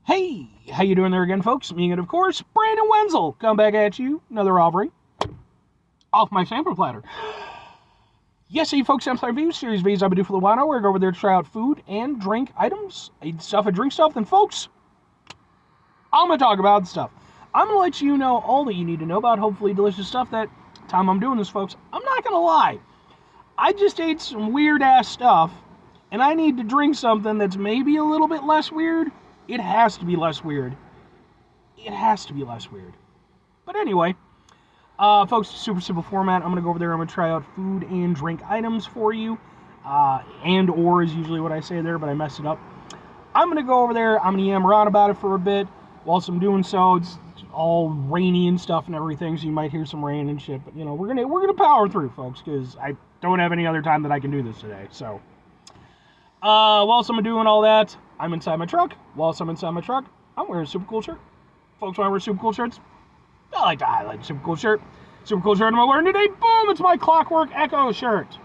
Hey, how you doing there again, folks? Me and, of course, Brandon Wenzel. Come back at you, another offering off my sample platter. Yes, hey, folks, I'm Review Series V's I've been doing for a while now. We're going over there to try out food and drink items. Eat stuff and drink stuff. Then, folks, I'm going to talk about stuff. I'm going to let you know all that you need to know about hopefully delicious stuff. That time I'm doing this, folks, I'm not going to lie. I just ate some weird-ass stuff, and I need to drink something that's maybe a little bit less weird. It has to be less weird. It has to be less weird. But anyway, folks, super simple format. I'm going to go over there. I'm going to try out food and drink items for you. And or is usually what I say there, but I messed it up. I'm going to go over there. I'm going to yammer on about it for a bit. Whilst I'm doing so, it's all rainy and stuff and everything, so you might hear some rain and shit. But, you know, we're gonna power through, folks, because I don't have any other time that I can do this today. So, whilst I'm doing all that, I'm inside my truck. Whilst I'm inside my truck, I'm wearing a super cool shirt. Folks, when I wear super cool shirts, I like to highlight a super cool shirt. Super cool shirt I'm wearing today, boom, it's my Clockwork Echo shirt.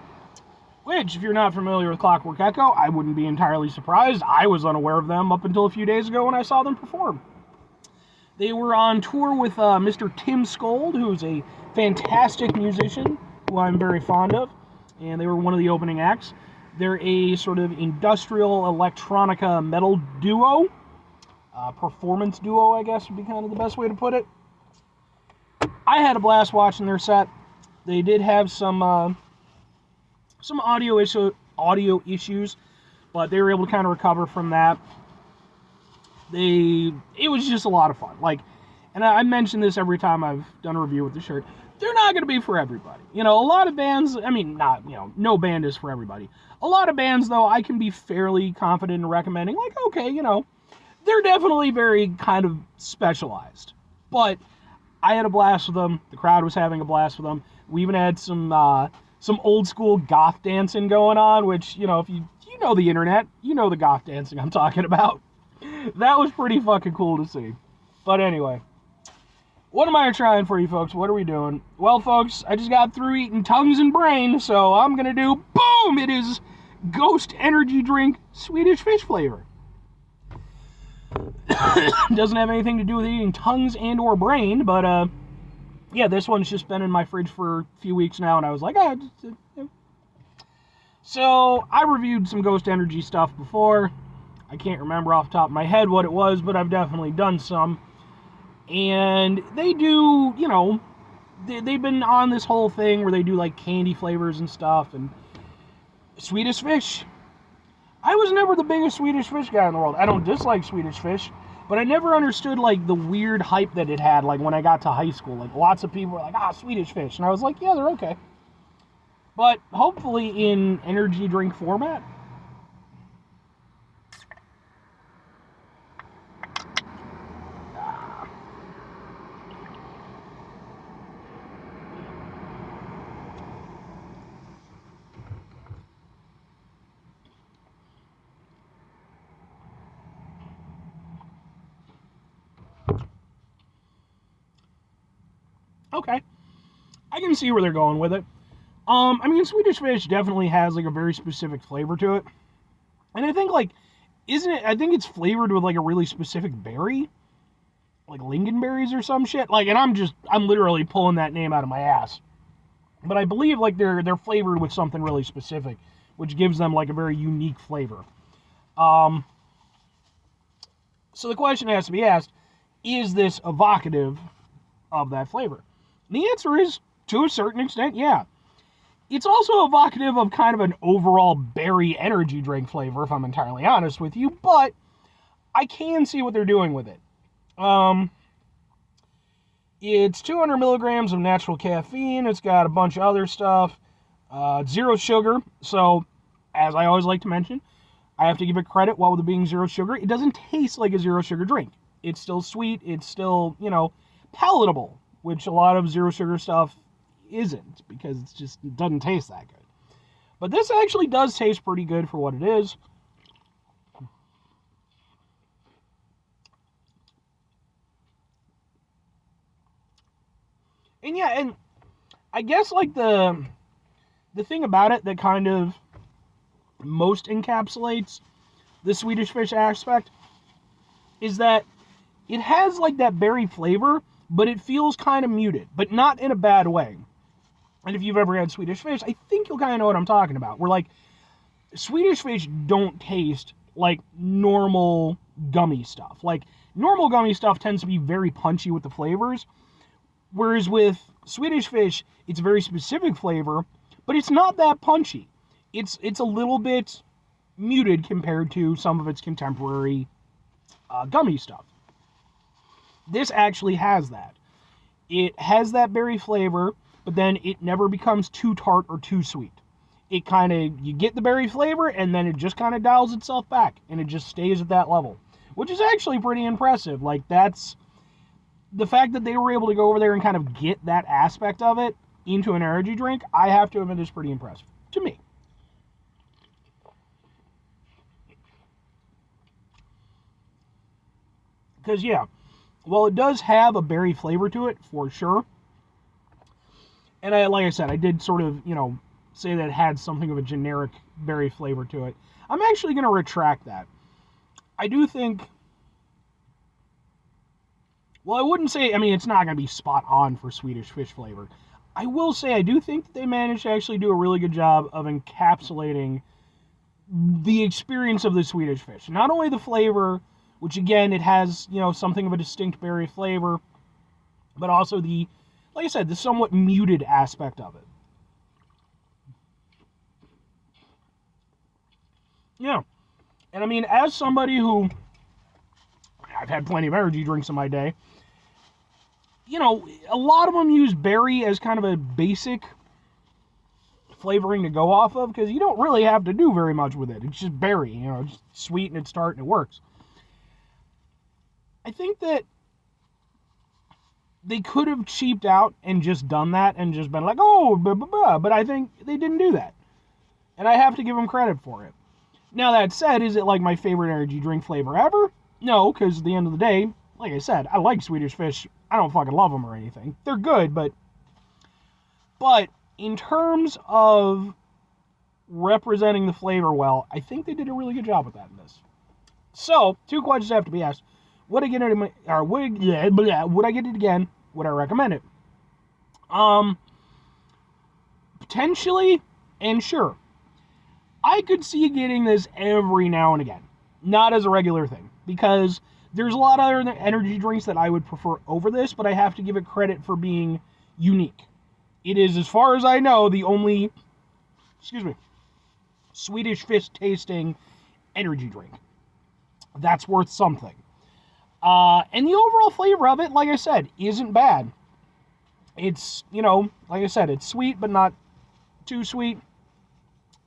Which, if you're not familiar with Clockwork Echo, I wouldn't be entirely surprised. I was unaware of them up until a few days ago when I saw them perform. They were on tour with Mr. Tim Skold, who's a fantastic musician, who I'm very fond of, and they were one of the opening acts. They're a sort of industrial electronica metal duo, performance duo, I guess would be kind of the best way to put it. I had a blast watching their set. They did have some audio issues, but they were able to kind of recover from that. It was just a lot of fun. And I mention this every time I've done a review with the shirt. They're not going to be for everybody. You know, a lot of bands, no band is for everybody. A lot of bands, though, I can be fairly confident in recommending, they're definitely very kind of specialized. But I had a blast with them. The crowd was having a blast with them. We even had some old school goth dancing going on, which, if you know the internet, you know the goth dancing I'm talking about. That was pretty fucking cool to see. But anyway, what am I trying for you folks? What are we doing? Well, folks, I just got through eating tongues and brain, so I'm going to do, boom, it is Ghost Energy Drink Swedish fish flavor. Doesn't have anything to do with eating tongues and or brain, but, yeah, this one's just been in my fridge for a few weeks now, and I was like, So, I reviewed some Ghost Energy stuff before. I can't remember off the top of my head what it was, but I've definitely done some. And they do, they've been on this whole thing where they do, candy flavors and stuff, and Swedish fish. I was never the biggest Swedish fish guy in the world. I don't dislike Swedish fish, but I never understood, the weird hype that it had, when I got to high school. Lots of people were like, Swedish fish. And I was like, yeah, they're okay. But hopefully in energy drink format. Okay. I can see where they're going with it. Swedish fish definitely has, a very specific flavor to it. And I think, I think it's flavored with, a really specific berry. Like lingonberries or some shit. And I'm literally pulling that name out of my ass. But I believe, they're flavored with something really specific, which gives them, a very unique flavor. So the question has to be asked, is this evocative of that flavor? And the answer is, to a certain extent, yeah. It's also evocative of kind of an overall berry energy drink flavor, if I'm entirely honest with you, but I can see what they're doing with it. It's 200 milligrams of natural caffeine. It's got a bunch of other stuff. Zero sugar. So, as I always like to mention, I have to give it credit while with it being zero sugar. It doesn't taste like a zero sugar drink. It's still sweet. It's still, palatable, which a lot of zero sugar stuff isn't, because it doesn't taste that good. But this actually does taste pretty good for what it is. And yeah, and I guess the thing about it that kind of most encapsulates the Swedish fish aspect is that it has like that berry flavor, but it feels kind of muted, but not in a bad way. And if you've ever had Swedish Fish, I think you'll kind of know what I'm talking about. Where like Swedish Fish don't taste like normal gummy stuff. Like normal gummy stuff tends to be very punchy with the flavors, whereas with Swedish Fish, it's a very specific flavor, but it's not that punchy. It's a little bit muted compared to some of its contemporary gummy stuff. This actually has that. It has that berry flavor, but then it never becomes too tart or too sweet. It kind of, you get the berry flavor, and then it just kind of dials itself back, and it just stays at that level, which is actually pretty impressive. Like, that's, the fact that they were able to go over there and kind of get that aspect of it into an energy drink, I have to admit is pretty impressive, to me. Because, yeah, well, it does have a berry flavor to it, for sure. And like I said, I did sort of, say that it had something of a generic berry flavor to it. I'm actually going to retract that. I do think, well, I wouldn't say, it's not going to be spot on for Swedish Fish flavor. I will say I do think that they managed to actually do a really good job of encapsulating the experience of the Swedish Fish. Not only the flavor, which again, it has, something of a distinct berry flavor, but also the, like I said, the somewhat muted aspect of it. Yeah. And as somebody who, I've had plenty of energy drinks in my day, a lot of them use berry as kind of a basic flavoring to go off of, because you don't really have to do very much with it. It's just berry, just sweet and it's tart and it works. I think that they could have cheaped out and just done that and just been like, oh, blah, blah, blah. But I think they didn't do that. And I have to give them credit for it. Now, that said, is it like my favorite energy drink flavor ever? No, because at the end of the day, like I said, I like Swedish Fish. I don't fucking love them or anything. They're good, but in terms of representing the flavor well, I think they did a really good job with that in this. So, 2 questions have to be asked. Would I get it again? Would I recommend it? Potentially, and sure. I could see getting this every now and again. Not as a regular thing. Because there's a lot of other energy drinks that I would prefer over this, but I have to give it credit for being unique. It is, as far as I know, the only, Swedish Fish tasting energy drink. That's worth something. And the overall flavor of it, like I said, isn't bad. It's, like I said, it's sweet, but not too sweet.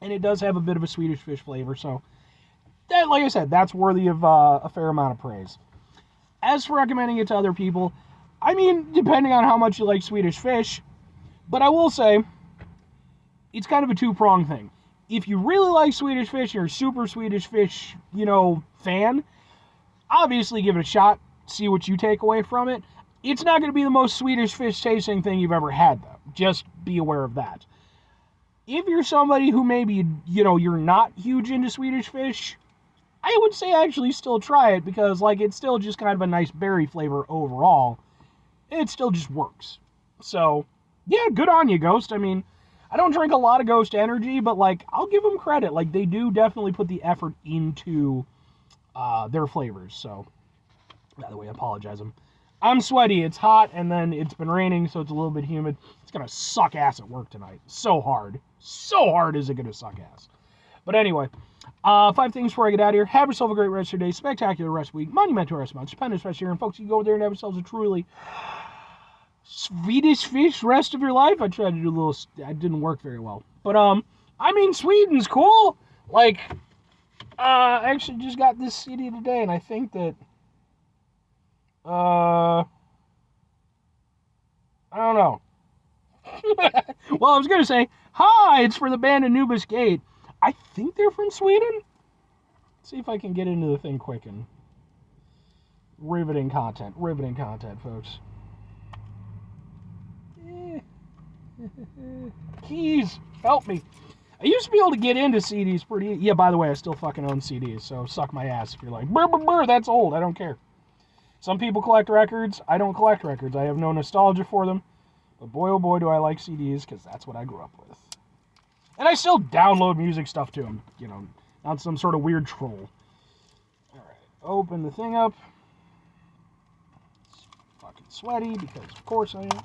And it does have a bit of a Swedish Fish flavor, so that, like I said, that's worthy of a fair amount of praise. As for recommending it to other people, depending on how much you like Swedish Fish, but I will say, it's kind of a two-pronged thing. If you really like Swedish Fish, you're a super Swedish Fish, fan, obviously give it a shot, see what you take away from it. It's not going to be the most Swedish Fish tasting thing you've ever had, though. Just be aware of that. If you're somebody who maybe, you're not huge into Swedish Fish, I would say actually still try it, because, it's still just kind of a nice berry flavor overall. It still just works. So, yeah, good on you, Ghost. I don't drink a lot of Ghost Energy, but, I'll give them credit. They do definitely put the effort into their flavors. So, by the way, I apologize. I'm sweaty. It's hot, and then it's been raining, so it's a little bit humid. It's going to suck ass at work tonight. So hard. So hard is it going to suck ass. But anyway, 5 things before I get out of here. Have yourself a great rest of your day. Spectacular rest week. Monumental rest month. Stupendous rest year. And folks, you go over there and have yourselves a truly Swedish Fish rest of your life. I tried to do a little, it didn't work very well. But, Sweden's cool. I actually just got this CD today, and I think that, I don't know. Well, I was going to say, hi, it's for the band Anubis Gate. I think they're from Sweden. Let's see if I can get into the thing quick and riveting content, folks. Keys, help me. I used to be able to get into CDs pretty... Yeah, by the way, I still fucking own CDs, so suck my ass if you're like, brr, brr, brr, that's old. I don't care. Some people collect records. I don't collect records. I have no nostalgia for them. But boy, oh boy, do I like CDs, because that's what I grew up with. And I still download music stuff to them. You know, not some sort of weird troll. Alright, open the thing up. It's fucking sweaty, because of course I am.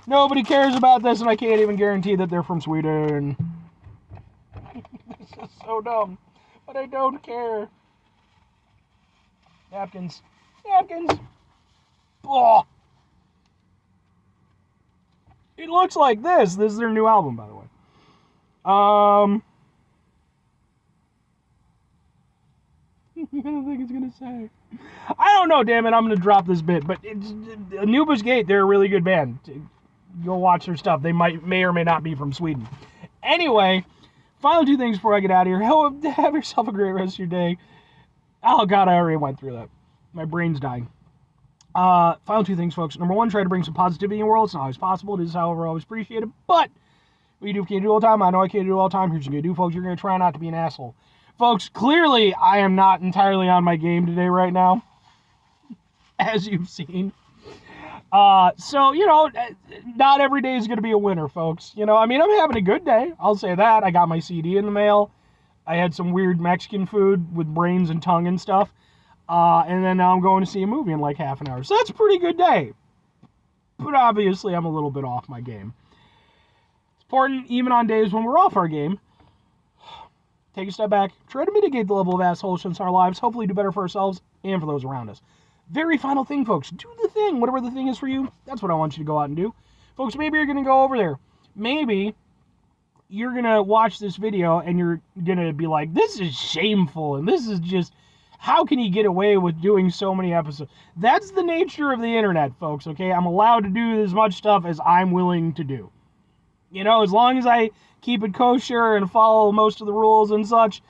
Nobody cares about this, and I can't even guarantee that they're from Sweden. This is so dumb, but I don't care. Napkins. Napkins! Oh. It looks like this. This is their new album, by the way. I don't think it's gonna say. I don't know, damn it, I'm gonna drop this bit, but Anubis Gate, they're a really good band. Go watch their stuff. They may or may not be from Sweden. Anyway, final two things before I get out of here. Have yourself a great rest of your day. Oh, God, I already went through that. My brain's dying. Final two things, folks. Number one, try to bring some positivity in the world. It's not always possible. It is, however, always appreciated. But what you can't do all the time. I know I can't do it all the time. Here's what you're going to do, folks. You're going to try not to be an asshole. Folks, clearly, I am not entirely on my game today right now, as you've seen. So, you know, not every day is going to be a winner, folks. You know, I mean, I'm having a good day. I'll say that. I got my CD in the mail. I had some weird Mexican food with brains and tongue and stuff. And then now I'm going to see a movie in like half an hour. So that's a pretty good day. But obviously, I'm a little bit off my game. It's important, even on days when we're off our game, take a step back, try to mitigate the level of assholishness in our lives, hopefully do better for ourselves and for those around us. Very final thing, folks. Do the thing. Whatever the thing is for you, that's what I want you to go out and do. Folks, maybe you're going to go over there. Maybe you're going to watch this video and you're going to be like, this is shameful, and this is just, how can you get away with doing so many episodes? That's the nature of the internet, folks, okay? I'm allowed to do as much stuff as I'm willing to do. You know, as long as I keep it kosher and follow most of the rules and such,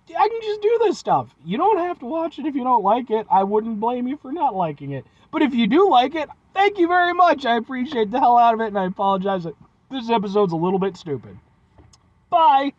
I can just do this stuff. You don't have to watch it if you don't like it. I wouldn't blame you for not liking it. But if you do like it, thank you very much. I appreciate the hell out of it, and I apologize that this episode's a little bit stupid. Bye!